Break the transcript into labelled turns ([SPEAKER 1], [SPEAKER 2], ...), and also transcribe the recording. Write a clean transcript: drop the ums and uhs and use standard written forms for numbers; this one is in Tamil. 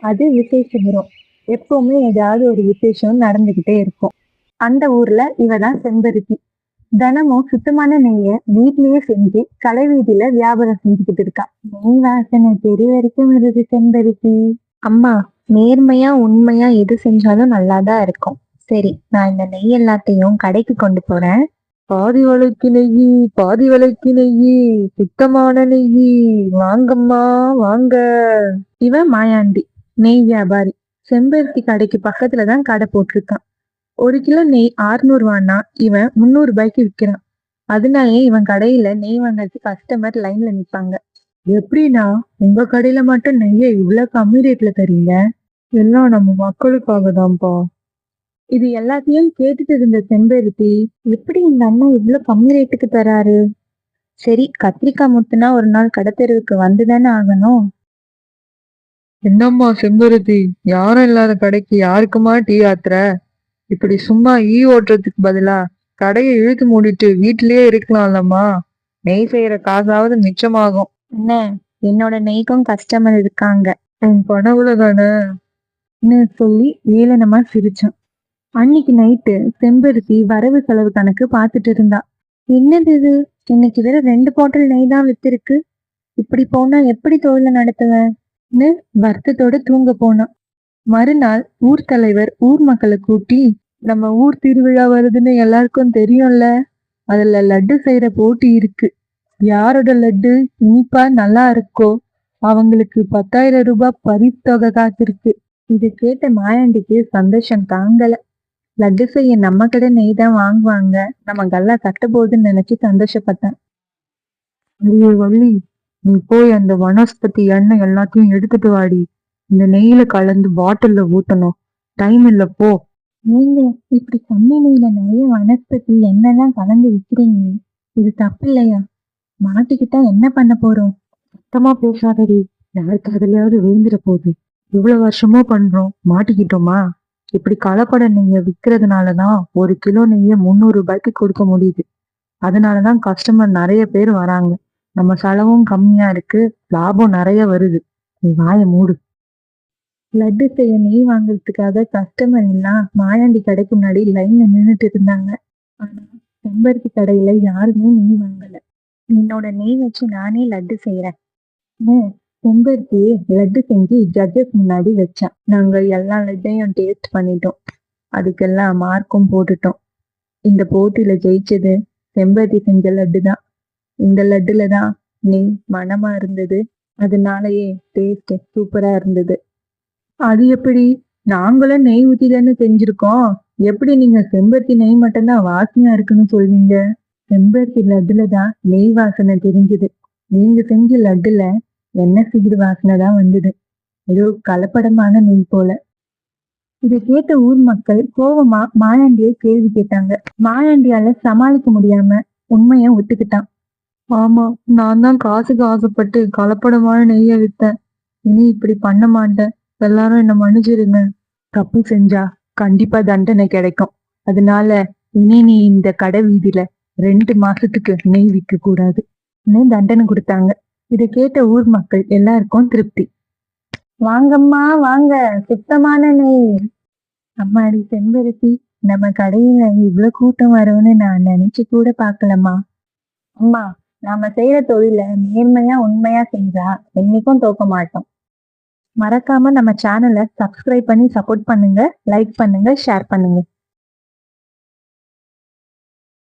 [SPEAKER 1] அது விசேஷம் வரும். எப்பவுமே ஏதாவது ஒரு விசேஷம் நடந்துகிட்டே இருக்கும். அந்த ஊர்ல இவ தான் செம்பருத்தி. தினமும் சுத்தமான நெய்ய வீட்லயே செஞ்சு கடை வீதியில வியாபாரம் செஞ்சுக்கிட்டு இருக்கா. நெய் வாசனை தெரு வரைக்கும் வருது செம்பருத்தி. அம்மா, நேர்மையா உண்மையா எது செஞ்சாலும் நல்லாதான் இருக்கும். சரி, நான் இந்த நெய் எல்லாத்தையும் கடைக்கு கொண்டு போறேன்.
[SPEAKER 2] பாதி விலைக்கு நெய்யி, பாதி விலைக்கு நெய்யி, சுத்தமான நெய்யி, வாங்கம்மா வாங்க.
[SPEAKER 1] இவன் மாயாண்டி, நெய் வியாபாரி. செம்பருத்தி கடைக்கு பக்கத்துலதான் கடை போட்டிருக்கான். 1 கிலோ நெய் 600 ரூபான்னா இவன் 300 ரூபாய்க்கு விற்கிறான். அதனாலயே இவன் கடையில நெய் வாங்குறதுக்கு கஸ்டமர் லைன்ல நிப்பாங்க.
[SPEAKER 2] எப்படின்னா உங்க கடையில மட்டும் நெய்ய இவ்வளவு கம்மி ரேட்ல தரீங்க? எல்லாம் நம்ம மக்களுக்காக தான்ப்பா.
[SPEAKER 1] இது எல்லாத்தையும் கேட்டுட்டு இருந்த செம்பருத்தி, எப்படி இந்த அண்ணன் இவ்வளவு கம்மி ரேட்டுக்கு தராரு? சரி, கத்திரிக்காய் முத்துனா ஒரு நாள் கடத்தெருவுக்கு வந்துதானே ஆகணும்.
[SPEAKER 2] என்னம்மா செம்பருத்தி, யாரும் இல்லாத கடைக்கு யாருக்குமா டீ ஆத்துற? இப்படி சும்மா ஓட்டுறதுக்கு பதிலா கடையை இழுத்து மூடிட்டு வீட்டிலேயே இருக்கலாம்லம்மா. நெய் செய்யற காசாவது மிச்சமாகும்.
[SPEAKER 1] என்ன, என்னோட நெய்க்கும் கஸ்டமர் இருக்காங்க
[SPEAKER 2] உன் கனவுல தானே
[SPEAKER 1] சொல்லி ஏளனமா சிரிச்சான். அன்னைக்கு நைட்டு செம்பருத்தி வரவு செலவு கணக்கு பார்த்துட்டு இருந்தா. என்னது இது, இன்னைக்கு வேற 2 பாட்டில் நெய் தான் வித்திருக்கு. இப்படி போனா எப்படி தொழில நடத்துவேன்னு வருத்தத்தோட தூங்க போனான். மறுநாள் ஊர் தலைவர் ஊர் மக்களை கூட்டி,
[SPEAKER 2] நம்ம ஊர் திருவிழா வருதுன்னு எல்லாருக்கும் தெரியும்ல, அதுல லட்டு செய்யற போட்டி இருக்கு. யாரோட லட்டு இனிப்பா நல்லா இருக்கோ அவங்களுக்கு 10,000 ரூபாய் பரிசு தொகை காத்திருக்கு.
[SPEAKER 1] இதை கேட்ட மாயாண்டிக்கு சந்தோஷம் தாங்கல. லட்டு செய்ய நம்ம கடை நெய் தான் வாங்குவாங்க, நம்ம கல்லா கட்ட போகுதுன்னு நினைச்சு சந்தோஷப்பட்டான்.
[SPEAKER 2] ஐயோ வள்ளி, நீ போய் அந்த வனஸ்பதி எண்ணெய் எல்லாத்தையும் எடுத்துட்டு வாடி. இந்த நெய்யில கலந்து பாட்டில்ல ஊத்தணும். டைம் இல்ல போ.
[SPEAKER 1] நீங்க இப்படி கம்மி நெய்ல நிறைய வனஸ்பதி எண்ணெய்லாம் கலந்து விற்கிறீங்க, இது தப்பு இல்லையா? மாட்டிக்கிட்டா என்ன பண்ண போறோம்?
[SPEAKER 2] சுத்தமா பேசாதடி, யாருக்கு அதுலயாவது விழுந்துட போகுது. இவ்வளவு வருஷமா பண்றோம், மாட்டிக்கிட்டோமா? இப்படி கலப்பட நெய்ய விற்கிறதுனாலதான் 1 கிலோ நெய்ய 300 ரூபாய்க்கு கொடுக்க முடியுது. அதனாலதான் கஸ்டமர் நிறைய பேர் வராங்க. நம்ம செலவும் கம்மியா இருக்கு, லாபம் நிறைய வருது. நீ வாய மூடு.
[SPEAKER 1] லட்டு செய்ய நெய் வாங்குறதுக்காக கஸ்டமர் எல்லாம் மாயாண்டி கடைக்கு முன்னாடி லைன்ல நின்றுட்டு இருந்தாங்க. ஆனா செம்பருத்தி கடையில யாருமே நெய் வாங்கல. என்னோட நெய் வச்சு நானே லட்டு செய்யறேன். செம்பருத்தி லட்டு செஞ்சு ஜட்ஜஸ் முன்னாடி வச்சான். நாங்க எல்லா லட்டையும் டேஸ்ட் பண்ணிட்டோம், அதுக்கெல்லாம் மார்க்கும் போட்டுட்டோம். இந்த போட்டியில ஜெயிச்சது செம்பருத்தி செஞ்ச லட்டு தான். இந்த லட்டுல தான் நெய் மனமா இருந்தது, அதனாலயே டேஸ்ட் சூப்பரா இருந்தது. அது எப்படி? நாங்களும் நெய் ஊத்தி தானே செஞ்சிருக்கோம், எப்படி நீங்க செம்பருத்தி நெய் மட்டும்தான் வாசனையா இருக்குன்னு சொல்வீங்க? செம்பருத்தி லட்டுல தான் நெய் வாசனை தெரிஞ்சது. நீங்க செஞ்ச லட்டுல எண்ணெய் சீடு வாசனை தான் வந்தது, ஏதோ கலப்படமான நெய் போல. இதை கேட்ட ஊர் மக்கள் கோவமா மாயாண்டியை கேள்வி கேட்டாங்க. மாயாண்டியால சமாளிக்க முடியாம உண்மைய ஒத்துக்கிட்டான்.
[SPEAKER 2] ஆமா, நான் தான் காசுக்கு ஆசைப்பட்டு கலப்படமான நெய்ய வித்தேன். இனி இப்படி பண்ண மாட்டேன். எல்லாரும் என்ன மன்னிச்சிருங்க.
[SPEAKER 1] தப்பு செஞ்சா கண்டிப்பா தண்டனை கிடைக்கும். அதனால இனி நீ இந்த கடை வீதியில 2 மாசத்துக்கு நெய் விற்க கூடாது தண்டனை கொடுத்தாங்க. இதை கேட்ட ஊர் மக்கள் எல்லாருக்கும் திருப்தி. வாங்கம்மா வாங்க, சுத்தமான நெய். அம்மாடி செம்பருத்தி, நம்ம கடையில இவ்வளவு கூட்டம் வரும்னு நான் நினைச்சு கூட பாக்கலம்மா. அம்மா, நாம செய்யற தொழில நேர்மையா உண்மையா செஞ்சா என்னைக்கும் தோக்க மாட்டோம். மறக்காம நம்ம சேனலை சப்ஸ்கிரைப் பண்ணி சப்போர்ட் பண்ணுங்க, லைக் பண்ணுங்க, ஷேர் பண்ணுங்க.